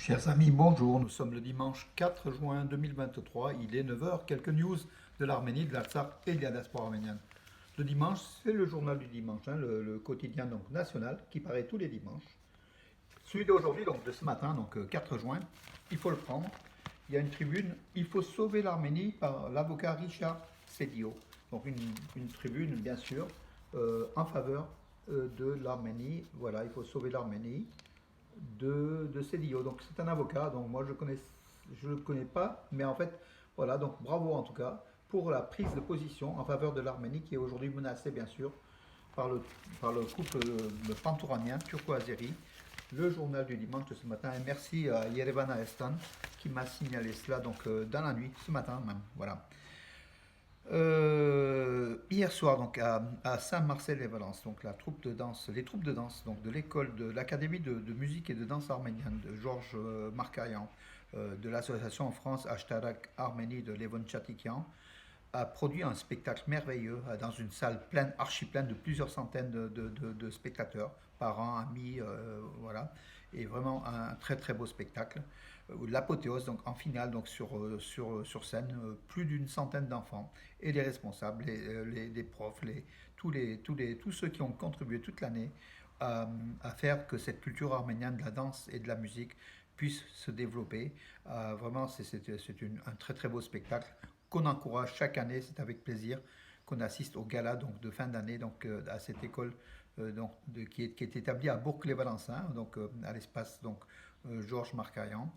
Chers amis, bonjour. Nous sommes le dimanche 4 juin 2023. Il est 9 heures. Quelques news de l'Arménie, de l'Artsakh et de la diaspora arménienne. Le dimanche, c'est le journal du dimanche, hein, le quotidien donc, national qui paraît tous les dimanches. Celui d'aujourd'hui, donc de ce matin, donc 4 juin, il faut le prendre. Il y a une tribune. Il faut sauver l'Arménie par l'avocat Richard Sedio. Donc une tribune, bien sûr, en faveur de l'Arménie. Voilà, il faut sauver l'Arménie de Cédillo. Donc c'est un avocat, donc moi je le connais pas, mais en fait, voilà, donc bravo en tout cas pour la prise de position en faveur de l'Arménie qui est aujourd'hui menacée bien sûr par par le couple de pantouranien turco-azéri. Le journal du dimanche de ce matin, et merci à Yerevana Estan qui m'a signalé cela donc dans la nuit, ce matin même, voilà. Hier soir, donc à Saint-Marcel-les-Valences, donc la troupe de danse, les troupes de danse donc de l'école de l'académie de musique et de danse arménienne de Georges Markarian, de l'association en France Ashtarak Arménie de Levon Chatikian, a produit un spectacle merveilleux dans une salle pleine, archi pleine de plusieurs centaines de spectateurs, parents, amis, voilà, et vraiment un très très beau spectacle. L'apothéose donc en finale donc sur scène, plus d'une centaine d'enfants et les responsables, les profs, tous ceux qui ont contribué toute l'année à faire que cette culture arménienne de la danse et de la musique puisse se développer. Vraiment, un très très beau spectacle qu'on encourage chaque année. C'est avec plaisir qu'on assiste au gala donc, de fin d'année donc, à cette école qui est établie à Bourg-les-Valençins, donc à l'espace donc Georges Markarian.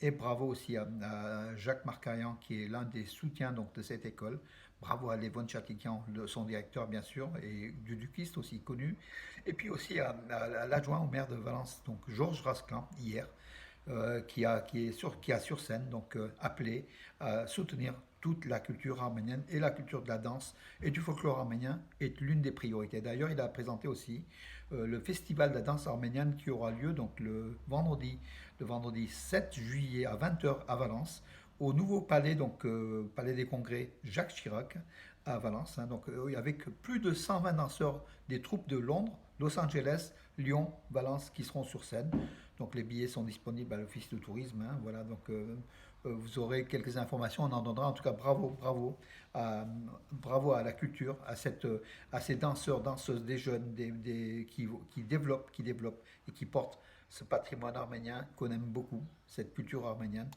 Et bravo aussi à Jacques Markarian, qui est l'un des soutiens donc, de cette école. Bravo à Levon Chatikian, son directeur bien sûr, et du Duquiste aussi connu. Et puis aussi à l'adjoint au maire de Valence, donc Georges Rasclan, hier, qui a sur scène donc appelé à soutenir toute la culture arménienne et la culture de la danse et du folklore arménien est l'une des priorités. D'ailleurs, il a présenté aussi le festival de la danse arménienne qui aura lieu donc le vendredi 7 juillet à 20 heures à Valence, au nouveau palais, donc palais des congrès Jacques Chirac à Valence, hein, donc avec plus de 120 danseurs des troupes de Londres, Los Angeles, Lyon, Valence qui seront sur scène. Donc les billets sont disponibles à l'Office de tourisme, hein, voilà, donc vous aurez quelques informations, on en donnera. En tout cas, bravo à la culture, à ces danseurs, danseuses, des jeunes, qui développent et qui portent ce patrimoine arménien qu'on aime beaucoup, cette culture arménienne.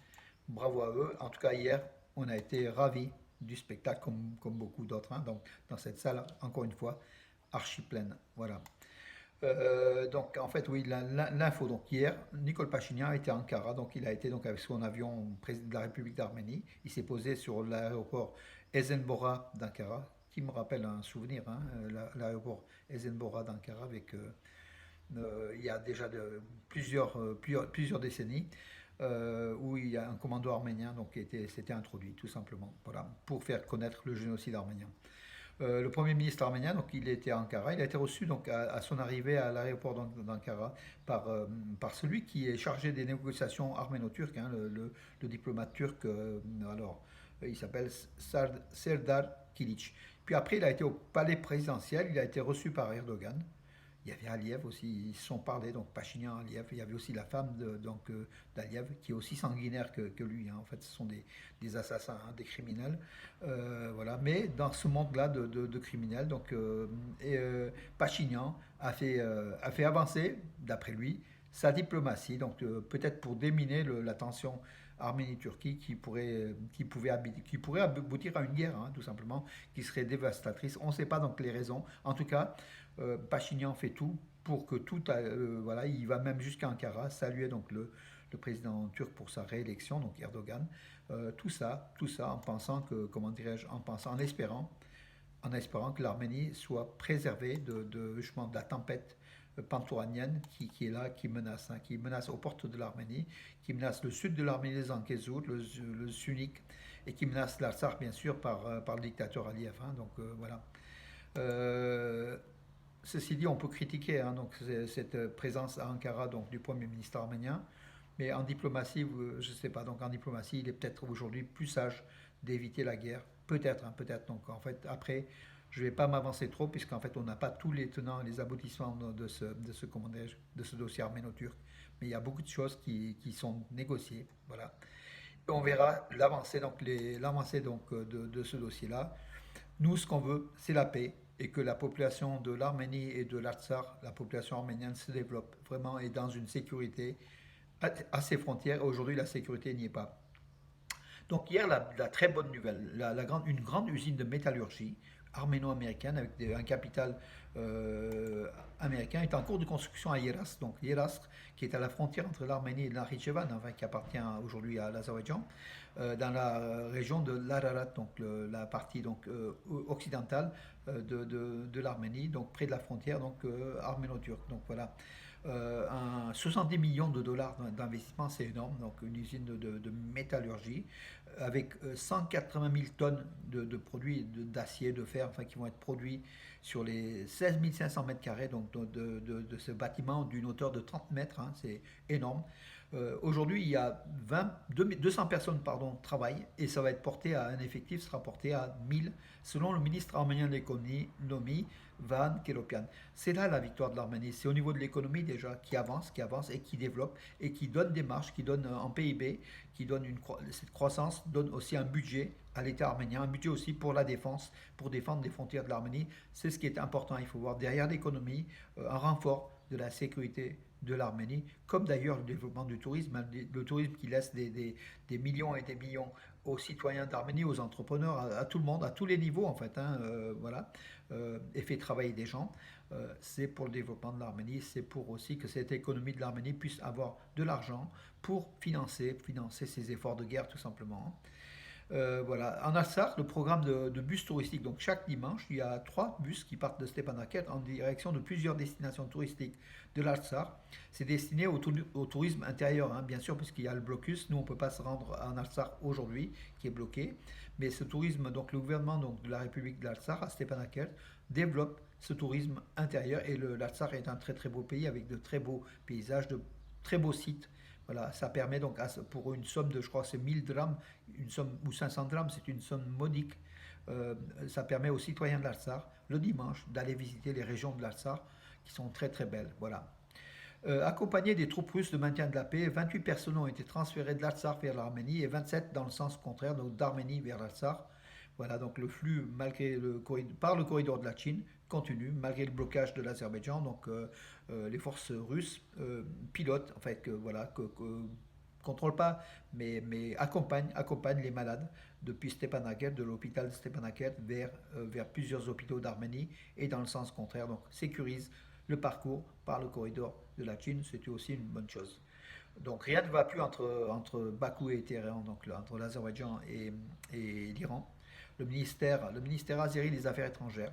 Bravo à eux. En tout cas, hier, on a été ravis du spectacle, comme beaucoup d'autres, hein, donc dans cette salle, encore une fois, archi pleine. Voilà. Donc en fait oui l'info donc hier Nicole Pachinian était à Ankara, donc il a été donc avec son avion président de la République d'Arménie, il s'est posé sur l'aéroport Esenbora d'Ankara qui me rappelle un souvenir, hein, l'aéroport Esenbora d'Ankara avec il y a déjà plusieurs décennies, où il y a un commando arménien donc s'était introduit tout simplement, voilà, pour faire connaître le génocide arménien. Le Premier ministre arménien, donc il était à Ankara, il a été reçu donc à son arrivée à l'aéroport d'Ankara par celui qui est chargé des négociations arméno-turques, hein, le diplomate turc, alors il s'appelle Serdar Kilic. Puis après il a été au palais présidentiel, il a été reçu par Erdogan. Il y avait Aliyev aussi, ils se sont parlé, donc Pachinian, Aliyev. Il y avait aussi la femme d'Aliyev, qui est aussi sanguinaire que lui, hein. En fait, ce sont des assassins, hein, des criminels. Voilà. Mais dans ce monde-là de criminels, donc, Pachinian a fait avancer, d'après lui, sa diplomatie, donc peut-être pour déminer la tension Arménie-Turquie qui pourrait aboutir à une guerre, hein, tout simplement, qui serait dévastatrice. On ne sait pas donc les raisons. En tout cas, Pachinian fait tout pour que voilà, il va même jusqu'à Ankara, saluer donc le président turc pour sa réélection, donc Erdogan. Tout ça en pensant que, comment dirais-je, en espérant que l'Arménie soit préservée justement de la tempête pantouranienne qui est là, qui menace aux portes de l'Arménie, qui menace le sud de l'Arménie, les Ankézout, le Sunnik, et qui menace l'Artsakh, bien sûr, par le dictateur Aliyev, hein, donc voilà. Euh, Ceci dit, on peut critiquer, hein, donc, cette présence à Ankara donc, du Premier ministre arménien, mais en diplomatie, je ne sais pas, donc en diplomatie, il est peut-être aujourd'hui plus sage d'éviter la guerre. Peut-être, hein, peut-être. Donc en fait, après, je ne vais pas m'avancer trop, puisqu'en fait, on n'a pas tous les tenants et les aboutissements de ce dossier arméno-turc. mais il y a beaucoup de choses qui sont négociées. Voilà. Et on verra l'avancée de ce dossier-là. Nous, ce qu'on veut, c'est la paix et que la population de l'Arménie et de l'Artsakh, la population arménienne, se développe vraiment et dans une sécurité à ses frontières. Aujourd'hui, la sécurité n'y est pas. Donc hier, la très bonne nouvelle, une grande usine de métallurgie arméno-américaine avec un capital euh, américain est en cours de construction à Yeras. Donc Yeras, qui est à la frontière entre l'Arménie et le Nakhitchevan, enfin, qui appartient aujourd'hui à l'Azerbaïdjan, dans la région de l'Ararat, donc la partie occidentale de l'Arménie, donc près de la frontière donc arméno-turque. Donc voilà. 70 millions de dollars d'investissement, c'est énorme. Donc une usine de métallurgie avec 180 000 tonnes de produits d'acier, de fer, enfin, qui vont être produits sur les 16 500 mètres carrés donc de ce bâtiment d'une hauteur de 30 mètres. Hein, c'est énorme. Aujourd'hui, il y a 200 personnes travaillent et ça va être porté à un effectif, sera porté à 1000 selon le ministre arménien de l'économie, Van Kelopian. C'est là la victoire de l'Arménie. C'est au niveau de l'économie déjà qui avance et qui développe et qui donne des marges, qui donne en PIB, qui donne cette croissance, donne aussi un budget à l'État arménien, un budget aussi pour la défense, pour défendre les frontières de l'Arménie. C'est ce qui est important. Il faut voir derrière l'économie un renfort de la sécurité de l'Arménie, comme d'ailleurs le développement du tourisme, hein, le tourisme qui laisse des millions et des millions aux citoyens d'Arménie, aux entrepreneurs, à tout le monde, à tous les niveaux en fait, hein, voilà, et fait travailler des gens. C'est pour le développement de l'Arménie, c'est pour aussi que cette économie de l'Arménie puisse avoir de l'argent pour financer ses efforts de guerre tout simplement. Voilà. En Alsace, le programme de bus touristiques, donc chaque dimanche, il y a 3 bus qui partent de Stepanakert en direction de plusieurs destinations touristiques de l'Alsace. C'est destiné au tourisme intérieur, hein, bien sûr, puisqu'il y a le blocus. Nous, on ne peut pas se rendre en Alsace aujourd'hui, qui est bloqué. Mais ce tourisme, donc le gouvernement de la République de l'Alsace, à Stepanakert, développe ce tourisme intérieur. Et l'Alsace est un très très beau pays avec de très beaux paysages, de très beaux sites. Voilà, ça permet donc pour une somme de, je crois, c'est 1000 drams, une somme, ou 500 drams, c'est une somme modique. Ça permet aux citoyens de l'Alsace, le dimanche, d'aller visiter les régions de l'Alsace qui sont très très belles. Voilà. Accompagnés des troupes russes de maintien de la paix, 28 personnes ont été transférées de l'Artsakh vers l'Arménie et 27 dans le sens contraire, donc d'Arménie vers l'Artsakh. Voilà, donc le flux par le corridor de la Chine continue malgré le blocage de l'Azerbaïdjan. Donc les forces russes pilotent, en fait, voilà, contrôlent pas, mais accompagnent les malades depuis Stepanakert, de l'hôpital de Stepanakert vers plusieurs hôpitaux d'Arménie et dans le sens contraire. Donc sécurise le parcours par le corridor de la Chine, c'était aussi une bonne chose. Donc rien ne va plus entre Bakou et Téhéran, donc entre l'Azerbaïdjan et l'Iran. Le ministère azéri des Affaires étrangères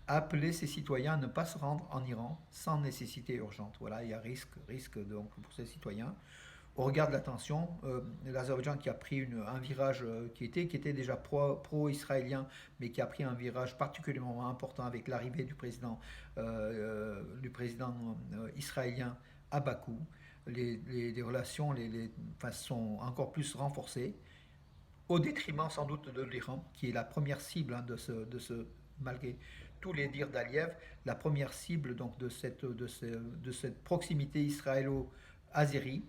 a appelé ses citoyens à ne pas se rendre en Iran sans nécessité urgente. Voilà, il y a risque donc pour ces citoyens. Au regard de la tension, l'Azerbaïdjan qui a pris un virage qui était déjà pro-israélien, mais qui a pris un virage particulièrement important avec l'arrivée du président israélien à Bakou. Les relations enfin, sont encore plus renforcées, au détriment sans doute de l'Iran, qui est la première cible, hein, malgré tous les dires d'Aliyev, la première cible donc, de cette proximité israélo-azérie,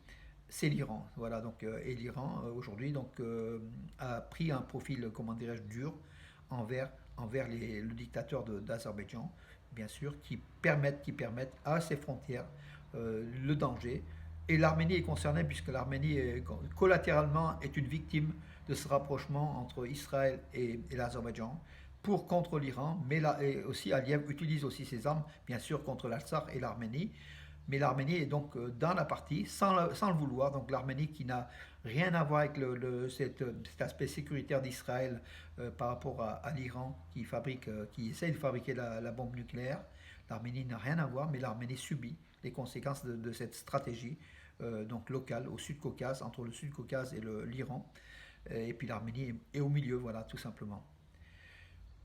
c'est l'Iran. Voilà, donc, et l'Iran, aujourd'hui, donc, a pris un profil, comment dirais-je, dur envers le dictateur d'Azerbaïdjan, bien sûr, qui permettent à ses frontières le danger. Et l'Arménie est concernée puisque l'Arménie, collatéralement, est une victime de ce rapprochement entre Israël et l'Azerbaïdjan contre l'Iran, mais là, et aussi Aliyev utilise aussi ses armes, bien sûr, contre l'Artsakh et l'Arménie. Mais l'Arménie est donc dans la partie, sans le vouloir. Donc l'Arménie qui n'a rien à voir avec cet aspect sécuritaire d'Israël par rapport à l'Iran qui essaye de fabriquer la bombe nucléaire. L'Arménie n'a rien à voir, mais l'Arménie subit les conséquences de cette stratégie donc locale au Sud-Caucase, entre le Sud-Caucase et l'Iran. Et puis l'Arménie est au milieu, voilà, tout simplement.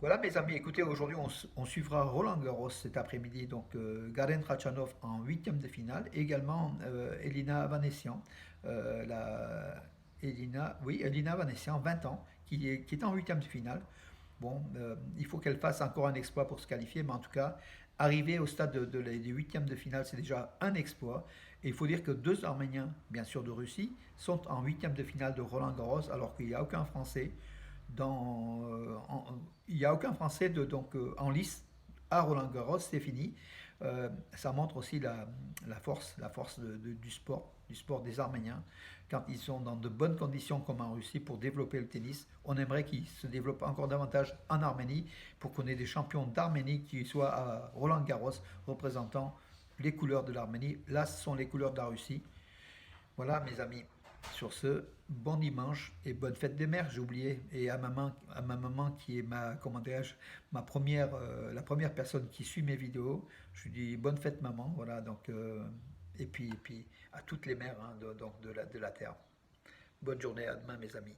Voilà mes amis, écoutez, aujourd'hui on suivra Roland Garros cet après-midi, donc Garen Khachanov en huitième de finale, et également Elina Vanessian, Elina Vanessian, 20 ans, qui est en huitième de finale. Bon, il faut qu'elle fasse encore un exploit pour se qualifier, mais en tout cas, arriver au stade des huitièmes de finale, c'est déjà un exploit. Et il faut dire que deux Arméniens, bien sûr de Russie, sont en huitième de finale de Roland Garros, alors qu'il n'y a aucun Français il n'y a aucun Français en lice à Roland Garros, c'est fini. Ça montre aussi la force du sport des Arméniens. Quand ils sont dans de bonnes conditions comme en Russie pour développer le tennis, on aimerait qu'ils se développent encore davantage en Arménie pour qu'on ait des champions d'Arménie qui soient à Roland Garros représentant les couleurs de l'Arménie. Là, ce sont les couleurs de la Russie. Voilà, mes amis. Sur ce, bon dimanche et bonne fête des mères, j'ai oublié. Et à ma maman qui est comment dirais-je, la première personne qui suit mes vidéos, je lui dis bonne fête maman. Voilà, et puis à toutes les mères hein, de la terre. Bonne journée, à demain, mes amis.